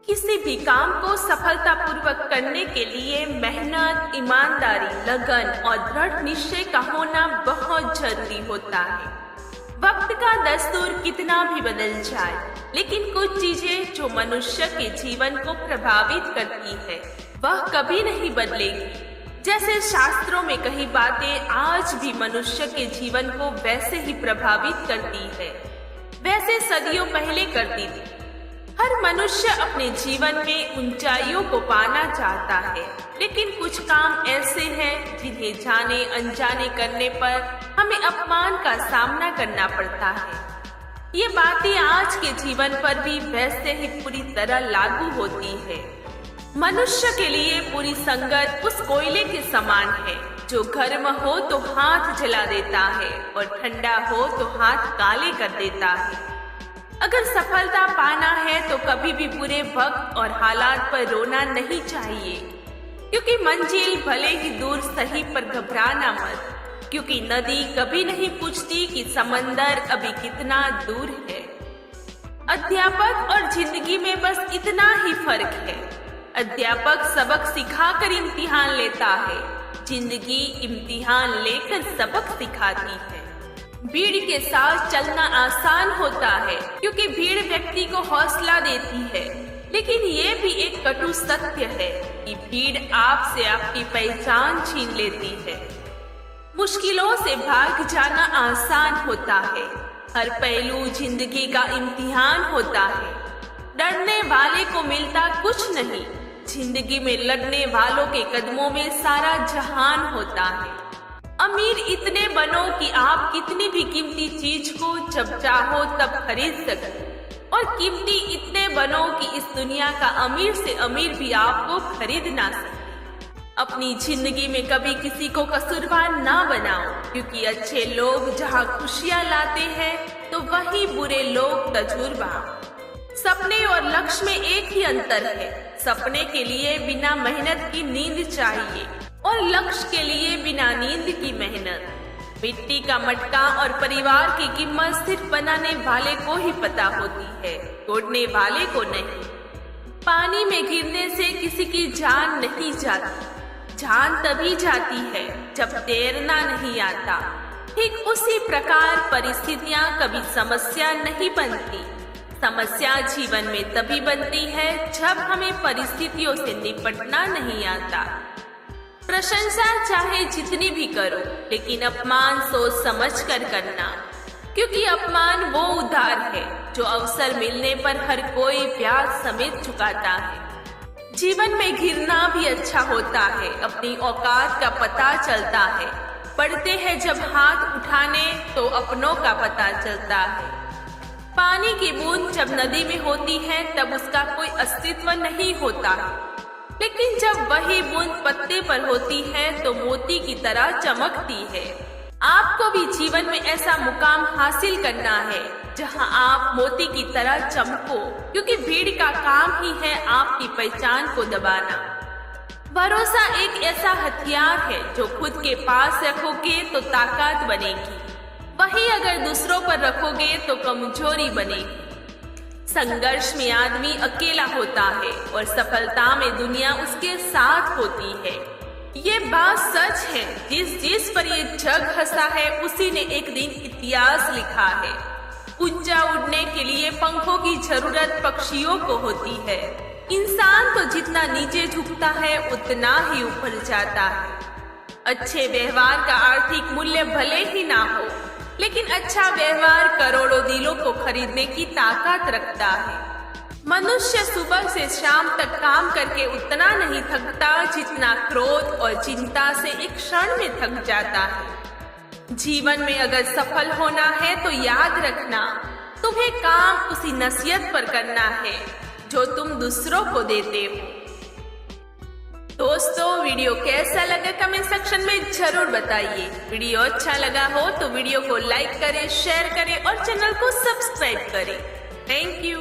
किसी भी काम को सफलतापूर्वक करने के लिए मेहनत, ईमानदारी, लगन और दृढ़ निश्चय का होना बहुत जरूरी होता है। वक्त का दस्तूर कितना भी बदल जाए, लेकिन कुछ चीजें जो मनुष्य के जीवन को प्रभावित करती है वह कभी नहीं बदलेगी। जैसे शास्त्रों में कही बातें आज भी मनुष्य के जीवन को वैसे ही प्रभावित करती है, वैसे सदियों पहले करती थी। हर मनुष्य अपने जीवन में ऊंचाइयों को पाना चाहता है, लेकिन कुछ काम ऐसे हैं जिन्हें जाने अनजाने करने पर हमें अपमान का सामना करना पड़ता है। ये बातें आज के जीवन पर भी वैसे ही पूरी तरह लागू होती है। मनुष्य के लिए पूरी संगत उस कोयले के समान है जो गर्म हो तो हाथ जला देता है और ठंडा हो तो हाथ काले कर देता है। अगर सफलता पाना है तो कभी भी बुरे वक्त और हालात पर रोना नहीं चाहिए, क्योंकि मंजिल भले ही दूर सही पर घबराना मत, क्योंकि नदी कभी नहीं पूछती कि समंदर अभी कितना दूर है। अध्यापक और जिंदगी में बस इतना ही फर्क है। अध्यापक सबक सिखाकर इम्तिहान लेता है, जिंदगी इम्तिहान लेकर सबक सिखाती है। भीड़ के साथ चलना आसान होता है, क्योंकि भीड़ व्यक्ति को हौसला देती है, लेकिन ये भी एक कटु सत्य है कि भीड़ आपसे आपकी पहचान छीन लेती है। मुश्किलों से भाग जाना आसान होता है, हर पहलू जिंदगी का इम्तिहान होता है। डरने वाले को मिलता कुछ नहीं, जिंदगी में लड़ने वालों के कदमों में सारा जहान होता है। अमीर इतने बनो कि आप कितनी भी कीमती चीज को जब चाहो तब खरीद सको, और कीमती इतने बनो कि इस दुनिया का अमीर से अमीर भी आपको खरीद ना सके। अपनी जिंदगी में कभी किसी को कसूरवार ना बनाओ, क्योंकि अच्छे लोग जहाँ खुशियाँ लाते हैं तो वही बुरे लोग तजुर्बा। सपने और लक्ष्य में एक ही अंतर है। सपने के लिए बिना मेहनत की नींद चाहिए और लक्ष्य के लिए बिना नींद की मेहनत। मिट्टी का मटका और परिवार की कीमत सिर्फ बनाने वाले को ही पता होती है, तोड़ने वाले को नहीं। पानी में गिरने से किसी की जान नहीं जाती, जान तभी जाती है जब तैरना नहीं आता। ठीक उसी प्रकार परिस्थितियां कभी समस्या नहीं बनती। समस्या जीवन में तभी बनती है जब हमें परिस्थितियों से निपटना नहीं आता। प्रशंसा चाहे जितनी भी करो, लेकिन अपमान सोच समझ कर करना, क्योंकि अपमान वो उधार है जो अवसर मिलने पर हर कोई ब्याज समेत चुकाता है। जीवन में गिरना भी अच्छा होता है, अपनी औकात का पता चलता है। पड़ते हैं जब हाथ उठाने तो अपनों का पता चलता है। पानी की बूंद जब नदी में होती है तब उसका कोई अस्तित्व नहीं होता, लेकिन जब वही बूंद पत्ते पर होती है तो मोती की तरह चमकती है। आपको भी जीवन में ऐसा मुकाम हासिल करना है जहां आप मोती की तरह चमको, क्योंकि भीड़ का काम ही है आपकी पहचान को दबाना। भरोसा एक ऐसा हथियार है जो खुद के पास रखोगे तो ताकत बनेगी, वही अगर दूसरों पर रखोगे तो कमजोरी बनेगी। संघर्ष में आदमी अकेला होता है और सफलता में दुनिया उसके साथ होती है। ये बात सच है। जिस पर ये जग हंसा है उसी ने एक दिन इतिहास लिखा है। ऊंचा उड़ने के लिए पंखों की जरूरत पक्षियों को होती है। इंसान तो जितना नीचे झुकता है उतना ही ऊपर जाता है। अच्छे व्यवहार का आर्थिक मूल्य भले ही ना हो, लेकिन अच्छा व्यवहार करोड़ों दिलों को खरीदने की ताकत रखता है। मनुष्य सुबह से शाम तक काम करके उतना नहीं थकता जितना क्रोध और चिंता से एक क्षण में थक जाता है। जीवन में अगर सफल होना है तो याद रखना, तुम्हें काम उसी नसीहत पर करना है जो तुम दूसरों को देते हो। दोस्तों, वीडियो कैसा लगा कमेंट सेक्शन में जरूर बताइए। वीडियो अच्छा लगा हो तो वीडियो को लाइक करें, शेयर करें और चैनल को सब्सक्राइब करें। Thank you.